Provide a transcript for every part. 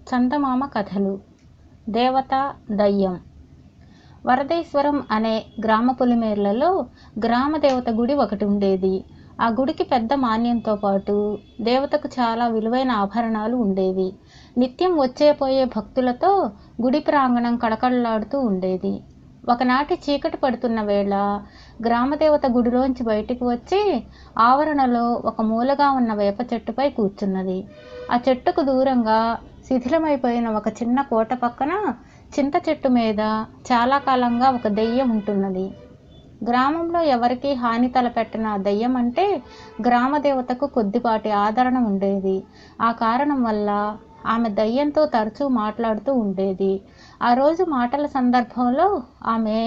చందమామ కథలు. దేవత, దయ్యం. వరదేశ్వరం అనే గ్రామ పొలిమేర్లలో గ్రామదేవత గుడి ఒకటి ఉండేది. ఆ గుడికి పెద్ద మాన్యంతో పాటు దేవతకు చాలా విలువైన ఆభరణాలు ఉండేవి. నిత్యం వచ్చేపోయే భక్తులతో గుడి ప్రాంగణం కళకళలాడుతూ ఉండేది. ఒకనాటి చీకటి పడుతున్న వేళ గ్రామదేవత గుడిలోంచి బయటికి వచ్చి ఆవరణలో ఒక మూలగా ఉన్న వేప చెట్టుపై కూర్చున్నది. ఆ చెట్టుకు దూరంగా శిథిలమైపోయిన ఒక చిన్న కోట పక్కన చింత చెట్టు మీద చాలా కాలంగా ఒక దెయ్యం ఉంటున్నది. గ్రామంలో ఎవరికీ హాని తలపెట్టిన ఆ దెయ్యం అంటే గ్రామదేవతకు కొద్దిపాటి ఆదరణ ఉండేది. ఆ కారణం వల్ల ఆమె దయ్యంతో తరచూ మాట్లాడుతూ ఉండేది. ఆ రోజు మాటల సందర్భంలో ఆమె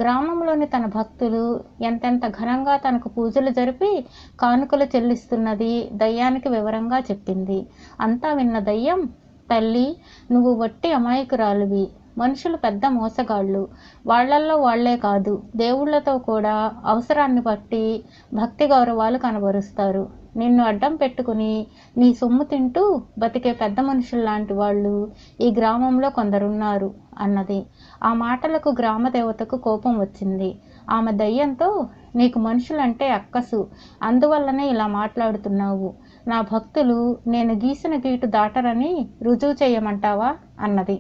గ్రామంలోని తన భక్తులు ఎంతెంత ఘనంగా తనకు పూజలు జరిపి కానుకలు చెల్లిస్తున్నది దయ్యానికి వివరంగా చెప్పింది. అంతా విన్న దయ్యం, తల్లి, నువ్వు వట్టి అమాయకురాలివి. మనుషులు పెద్ద మోసగాళ్ళు. వాళ్లల్లో వాళ్లే కాదు, దేవుళ్లతో కూడా అవసరాన్ని బట్టి భక్తి గౌరవాలు కనబరుస్తారు. నిన్ను అడ్డం పెట్టుకుని నీ సొమ్ము తింటూ బతికే పెద్ద మనుషుల్లాంటి వాళ్ళు ఈ గ్రామంలో కొందరున్నారు అన్నది. ఆ మాటలకు గ్రామదేవతకు కోపం వచ్చింది. ఆమె దయ్యంతో, నీకు మనుషులంటే అక్కసు, అందువల్లనే ఇలా మాట్లాడుతున్నావు. నా భక్తులు నేను గీసిన గీటు దాటరని రుజువు చేయమంటావా అన్నది.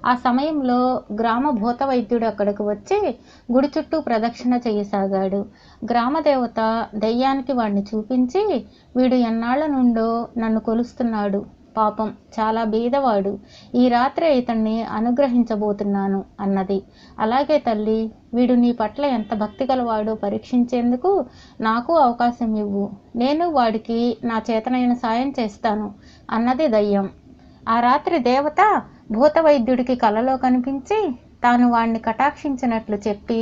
ఆ సమయంలో గ్రామ భూత వైద్యుడు అక్కడికి వచ్చి గుడి చుట్టూ ప్రదక్షిణ చేయసాగాడు. గ్రామదేవత దయ్యానికి వాడిని చూపించి, వీడు ఎన్నాళ్ల నుండో నన్ను కొలుస్తున్నాడు. పాపం, చాలా బీదవాడు. ఈ రాత్రే ఇతన్ని అనుగ్రహించబోతున్నాను అన్నది. అలాగే తల్లి, వీడు నీ పట్ల ఎంత భక్తి గలవాడో పరీక్షించేందుకు నాకు అవకాశం ఇవ్వు. నేను వాడికి నా చేతనైన సాయం చేస్తాను అన్నది దయ్యం. ఆ రాత్రి దేవత భూత వైద్యుడికి కలలో కనిపించి తాను వాణ్ణి కటాక్షించినట్లు చెప్పి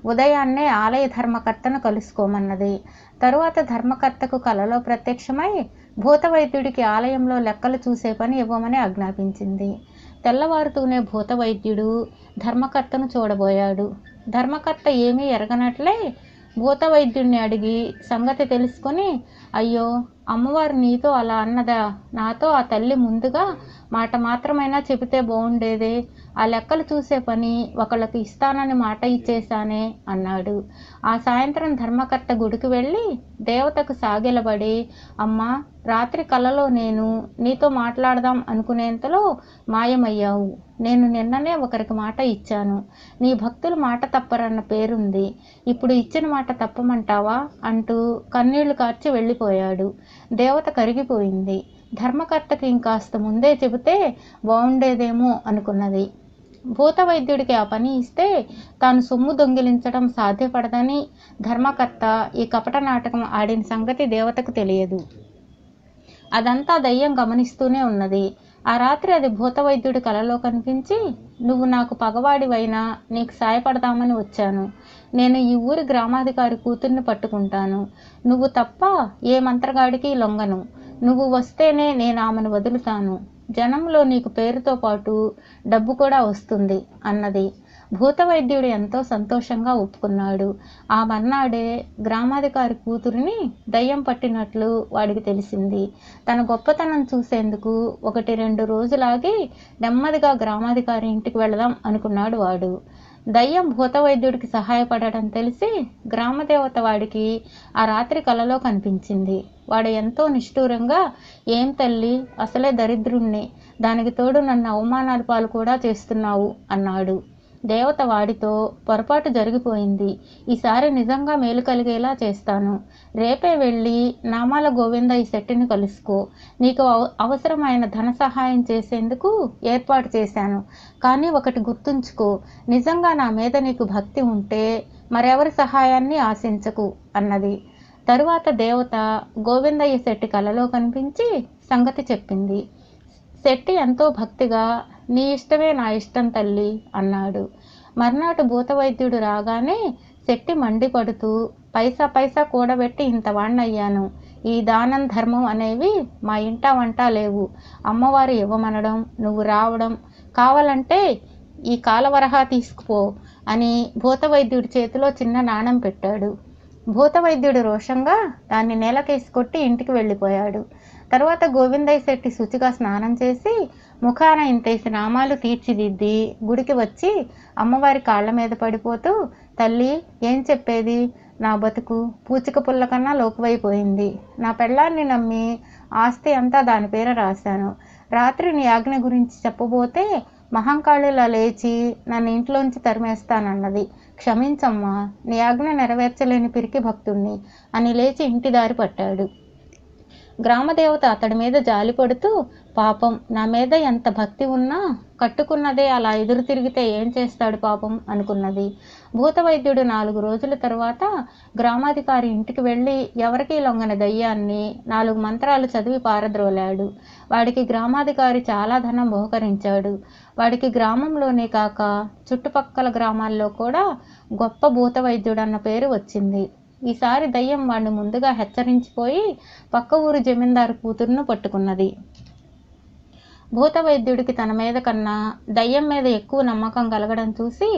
ఉదయాన్నే ఆలయ ధర్మకర్తను కలుసుకోమన్నది. తరువాత ధర్మకర్తకు కలలో ప్రత్యక్షమై భూత వైద్యుడికి ఆలయంలో లెక్కలు చూసే పని ఇవ్వమని ఆజ్ఞాపించింది. తెల్లవారుతూనే భూత వైద్యుడు ధర్మకర్తను చూడబోయాడు. ధర్మకర్త ఏమీ ఎరగనట్లే భూత వైద్యుడిని అడిగి సంగతి తెలుసుకొని, అయ్యో, అమ్మవారు నీతో అలా అన్నదా? నాతో ఆ తల్లి ముందుగా మాట మాత్రమైనా చెబితే బాగుండేదే. ఆ లెక్కలు చూసే పని ఒకళ్ళకి ఇస్తానని మాట ఇచ్చేశానే అన్నాడు. ఆ సాయంత్రం ధర్మకర్త గుడికి వెళ్ళి దేవతకు సాగిలబడి, అమ్మా, రాత్రి కలలో నేను నీతో మాట్లాడదాం అనుకునేంతలో మాయమయ్యావు. నేను నిన్ననే ఒకరికి మాట ఇచ్చాను. నీ భక్తులు మాట తప్పరన్న పేరుంది. ఇప్పుడు ఇచ్చిన మాట తప్పమంటావా అంటూ కన్నీళ్లు కార్చి వెళ్ళిపోయాడు. దేవత కరిగిపోయింది. ధర్మకర్తకి ఇంకాస్త ముందే చెబితే బాగుండేదేమో అనుకున్నది. భూత వైద్యుడికి ఆ పని ఇస్తే తాను సొమ్ము దొంగిలించడం సాధ్యపడదని ధర్మకర్త ఈ కపట నాటకం ఆడిన సంగతి దేవతకు తెలియదు. అదంతా దయ్యం గమనిస్తూనే ఉన్నది. ఆ రాత్రి అది భూత వైద్యుడి కలలో కనిపించి, నువ్వు నాకు పగవాడివైనా నీకు సాయపడదామని వచ్చాను. నేను ఈ ఊరి గ్రామాధికారి కూతుర్ని పట్టుకుంటాను. నువ్వు తప్ప ఏ మంత్రగాడికి లొంగను. నువ్వు వస్తేనే నేను ఆమెను వదులుతాను. జనంలో నీకు పేరుతో పాటు డబ్బు కూడా వస్తుంది అన్నది. భూత వైద్యుడు ఎంతో సంతోషంగా ఒప్పుకున్నాడు. ఆ మర్నాడే గ్రామాధికారి కూతురిని దయ్యం పట్టినట్లు వాడికి తెలిసింది. తన గొప్పతనం చూసేందుకు 1-2 రోజులాగి నెమ్మదిగా గ్రామాధికారి ఇంటికి వెళదాం అనుకున్నాడు వాడు. దయ్యం భూత వైద్యుడికి సహాయపడటం తెలిసి గ్రామదేవత వాడికి ఆ రాత్రి కలలో కనిపించింది. వాడు ఎంతో నిష్ఠూరంగా, ఏం తల్లి, అసలే దరిద్రుణ్ణి, దానికి తోడు నన్ను అవమానాల పాలు కూడా చేస్తున్నావు అన్నాడు. దేవత వాడితో, పొరపాటు జరిగిపోయింది. ఈసారి నిజంగా మేలు కలిగేలా చేస్తాను. రేపే వెళ్ళి నామాల గోవిందయ్య శెట్టిని కలుసుకో. నీకు అవసరమైన ధన సహాయం చేసేందుకు ఏర్పాటు చేశాను. కానీ ఒకటి గుర్తుంచుకో, నిజంగా నా మీద నీకు భక్తి ఉంటే మరెవరి సహాయాన్ని ఆశించకు అన్నది. తరువాత దేవత గోవిందయ్య శెట్టి కలలో కనిపించి సంగతి చెప్పింది. శెట్టి ఎంతో భక్తిగా, నీ ఇష్టమే నా ఇష్టం తల్లి అన్నాడు. మర్నాడు భూత వైద్యుడు రాగానే శెట్టి మండిపడుతూ, పైసా పైసా కూడబెట్టి ఇంత వాణ్ణయ్యాను. ఈ దానం ధర్మం అనేవి మా ఇంటా వంట లేవు. అమ్మవారు ఇవ్వమనడం, నువ్వు రావడం, కావాలంటే ఈ కాలవరహా తీసుకుపో అని భూత వైద్యుడి చేతిలో చిన్న నాణం పెట్టాడు. భూత వైద్యుడు రోషంగా దాన్ని నేలకేసి కొట్టి ఇంటికి వెళ్ళిపోయాడు. తర్వాత గోవిందయ్య శెట్టి శుచిగా స్నానం చేసి ముఖాన ఇంతేసి నామాలు తీర్చిదిద్ది గుడికి వచ్చి అమ్మవారి కాళ్ళ మీద పడిపోతూ, తల్లి ఏం చెప్పేది, నా బతుకు పూచిక పుల్ల కన్నా లోకువైపోయింది. నా పెళ్ళాన్ని నమ్మి ఆస్తి అంతా దాని పేర రాశాను. రాత్రి నీ ఆజ్ఞ గురించి చెప్పబోతే మహంకాళిలా లేచి నన్ను ఇంట్లోంచి తరిమేస్తానన్నది. క్షమించమ్మా, నీ ఆజ్ఞ నెరవేర్చలేని పిరికి భక్తుణ్ణి అని లేచి ఇంటి దారి పట్టాడు. గ్రామదేవత అతడి మీద జాలి పడుతూ, పాపం, నా మీద ఎంత భక్తి ఉన్నా కట్టుకున్నదే అలా ఎదురు తిరిగితే ఏం చేస్తాడు పాపం అనుకున్నది. భూతవైద్యుడు 4 రోజుల తరువాత గ్రామాధికారి ఇంటికి వెళ్ళి ఎవరికీ లొంగని దయ్యాన్ని 4 మంత్రాలు చదివి పారద్రోలాడు. వాడికి గ్రామాధికారి చాలా ధనం బహుకరించాడు. వాడికి గ్రామంలోనే కాక చుట్టుపక్కల గ్రామాల్లో కూడా గొప్ప భూతవైద్యుడన్న పేరు వచ్చింది. ఈసారి దయ్యం వాడిని ముందుగా హెచ్చరించిపోయి పక్క ఊరు జమీందారు కూతురును పట్టుకున్నది. భూతవైద్యుడికి తన మీద కన్నా దయ్యం మీద ఎక్కువ నమ్మకం కలగడం చూసి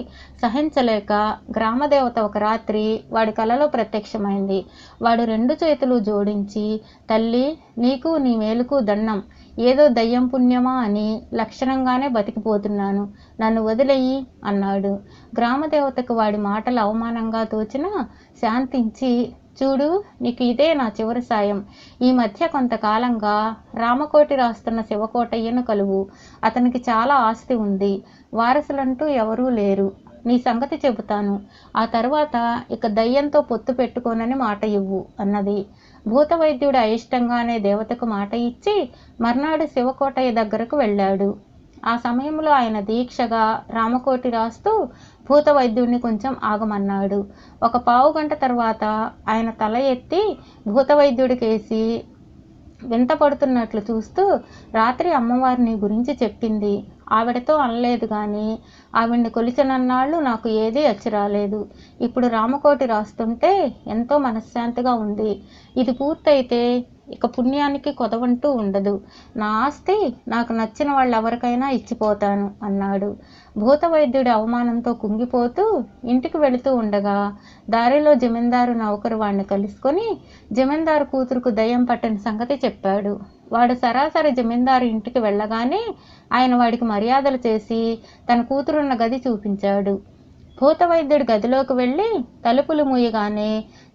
సహించలేక గ్రామదేవత ఒక రాత్రి వాడి కలలో ప్రత్యక్షమైంది. వాడు 2 చేతులు జోడించి, తల్లి, నీకు నీ మేలుకు దండం, ఏదో దయ్యం పుణ్యమా అని లక్షణంగానే బతికిపోతున్నాను, నన్ను వదిలేయి అన్నాడు. గ్రామదేవతకు వాడి మాటలు అవమానంగా తోచినా శాంతించి, చూడు, నీకు ఇదే నా చివరి సాయం. ఈ మధ్య కొంతకాలంగా రామకోటి రాస్తున్న శివకోటయ్యను కలువు. అతనికి చాలా ఆస్తి ఉంది. వారసులంటూ ఎవరూ లేరు. నీ సంగతి చెబుతాను. ఆ తర్వాత ఇక దయ్యంతో పొత్తు పెట్టుకోనని మాట ఇవ్వు అన్నది. భూతవైద్యుడు అయిష్టంగానే దేవతకు మాట ఇచ్చి మర్నాడు శివకోటయ్య దగ్గరకు వెళ్ళాడు. ఆ సమయంలో ఆయన దీక్షగా రామకోటి రాస్తూ భూతవైద్యుడిని కొంచెం ఆగమన్నాడు. ఒక పావుగంట తర్వాత ఆయన తల ఎత్తి భూతవైద్యుడికేసి వింత పడుతున్నట్లు చూస్తూ, రాత్రి అమ్మవారిని గురించి చెప్పింది. ఆవిడతో అనలేదు కానీ ఆవిడ్ని కొలిచనన్నాళ్ళు నాకు ఏదీ అచ్చి రాలేదు. ఇప్పుడు రామకోటి రాస్తుంటే ఎంతో మనశ్శాంతిగా ఉంది. ఇది పూర్తయితే ఇక పుణ్యానికి కొదవంటూ ఉండదు. నా ఆస్తి నాకు నచ్చిన వాళ్ళెవరికైనా ఇచ్చిపోతాను అన్నాడు. భూతవైద్యుడి అవమానంతో కుంగిపోతూ ఇంటికి వెళుతూ ఉండగా దారిలో జమీందారు నౌకరు వాడిని కలుసుకొని జమీందారు కూతురుకు దయ్యం పట్టిన సంగతి చెప్పాడు. వాడు సరాసరి జమీందారు ఇంటికి వెళ్ళగానే ఆయన వాడికి మర్యాదలు చేసి తన కూతురున్న గది చూపించాడు. భూతవైద్యుడి గదిలోకి వెళ్ళి తలుపులు మూయగానే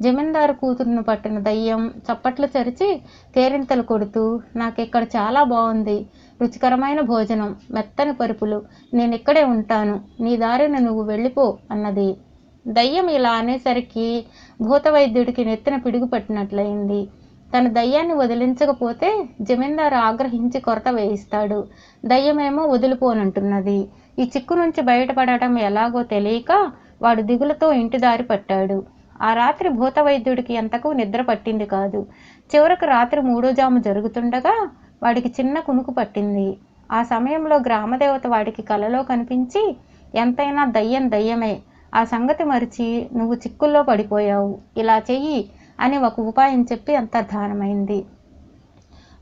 జమీందారు కూతురును పట్టిన దయ్యం చప్పట్లు చరిచి కేరింతలు కొడుతూ, నాకిక్కడ చాలా బాగుంది, రుచికరమైన భోజనం, మెత్తని పరుపులు, నేనిక్కడే ఉంటాను, నీ దారిని నువ్వు వెళ్ళిపో అన్నది. దయ్యం ఇలా అనేసరికి భూతవైద్యుడికి నెత్తిన పిడుగు పట్టినట్లయింది. తన దయ్యాన్ని వదిలించకపోతే జమీందారు ఆగ్రహించి కొరత వేయిస్తాడు. దయ్యమేమో వదిలిపోనంటున్నది. ఈ చిక్కు నుంచి బయటపడటం ఎలాగో తెలియక వాడు దిగులతో ఇంటి దారి పట్టాడు. ఆ రాత్రి భూతవైద్యుడికి ఎంతకు నిద్ర పట్టింది కాదు. చివరకు రాత్రి 3వ జాము జరుగుతుండగా వాడికి చిన్న కునుకు పట్టింది. ఆ సమయంలో గ్రామదేవత వాడికి కలలో కనిపించి, ఎంతైనా దయ్యం దయ్యమే, ఆ సంగతి మరిచి నువ్వు చిక్కుల్లో పడిపోయావు, ఇలా చెయ్యి అని ఒక ఉపాయం చెప్పి అంతర్ధానమైంది.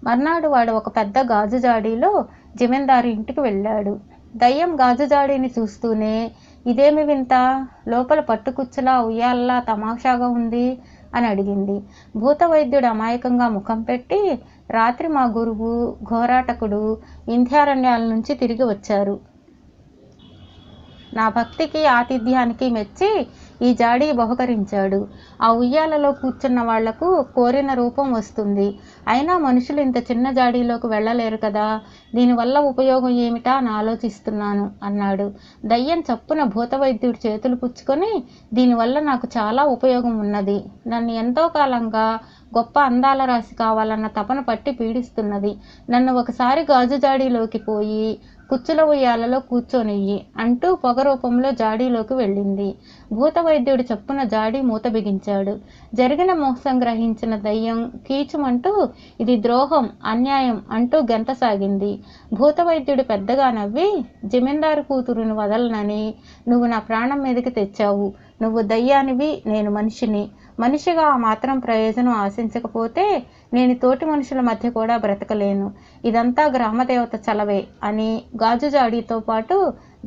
మర్నాడు వాడు ఒక పెద్ద గాజు జాడీలో జమీందారు ఇంటికి వెళ్ళాడు. దయ్యం గాజు జాడీని చూస్తూనే, ఇదేమి వింత, లోపల పట్టుకుచ్చులా ఉయ్యాలలా తమాషాగా ఉంది అని అడిగింది. భూతవైద్యుడు అమాయకంగా ముఖం పెట్టి, రాత్రి మా గురువు ఘోరాటకుడు వింధ్యారణ్యాల నుంచి తిరిగి వచ్చారు. నా భక్తికి ఆతిథ్యానికి మెచ్చి ఈ జాడీ బహుకరించాడు. ఆ ఉయ్యాలలో కూర్చున్న వాళ్లకు కోరిన రూపం వస్తుంది. అయినా మనుషులు ఇంత చిన్న జాడీలోకి వెళ్ళలేరు కదా, దీనివల్ల ఉపయోగం ఏమిటా అని ఆలోచిస్తున్నాను అన్నాడు. దయ్యం చప్పున భూతవైద్యుడి చేతులు పుచ్చుకొని, దీనివల్ల నాకు చాలా ఉపయోగం ఉన్నది. నన్ను ఎంతో కాలంగా గొప్ప అందాల రాశి కావాలన్న తపన పట్టి పీడిస్తున్నది. నన్ను ఒకసారి గాజు జాడీలోకి పోయి కుచ్చుల ఉయ్యాలలో కూర్చొనియ్యి అంటూ పొగ రూపంలో జాడీలోకి వెళ్ళింది. భూతవైద్యుడు చప్పున జాడీ మూత బిగించాడు. జరిగిన మోసం గ్రహించిన దయ్యం కీచుమంటూ, ఇది ద్రోహం, అన్యాయం అంటూ గెంతసాగింది. భూతవైద్యుడు పెద్దగా నవ్వి, జమీందారు కూతురుని వదలనని నువ్వు నా ప్రాణం మీదకి తెచ్చావు. నువ్వు దయ్యానివి, నేను మనిషిని. మనిషిగా ఆ మాత్రం ప్రయోజనం ఆశించకపోతే నేను తోటి మనుషుల మధ్య కూడా బ్రతకలేను. ఇదంతా గ్రామదేవత చలవే అని గాజు జాడీతో పాటు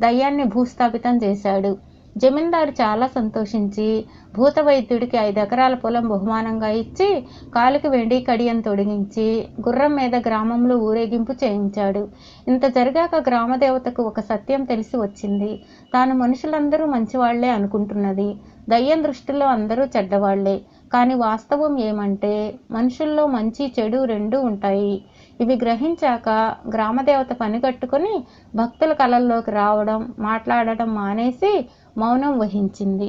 దయ్యాన్ని భూస్థాపితం చేశాడు. జమీందారు చాలా సంతోషించి భూత వైద్యుడికి 5 ఎకరాల పొలం బహుమానంగా ఇచ్చి కాలుకి వెండి కడియం తొడిగించి గుర్రం మీద గ్రామంలో ఊరేగింపు చేయించాడు. ఇంత జరిగాక గ్రామదేవతకు ఒక సత్యం తెలిసి వచ్చింది. తాను మనుషులందరూ మంచివాళ్లే అనుకుంటున్నది. దయ్యం దృష్టిలో అందరూ చెడ్డవాళ్లే. కానీ వాస్తవం ఏమంటే మనుషుల్లో మంచి చెడు రెండూ ఉంటాయి. ఇవి గ్రహించాక గ్రామదేవత పనిగట్టుకుని భక్తుల కలల్లోకి రావడం, మాట్లాడటం మానేసి మౌనం వహించింది.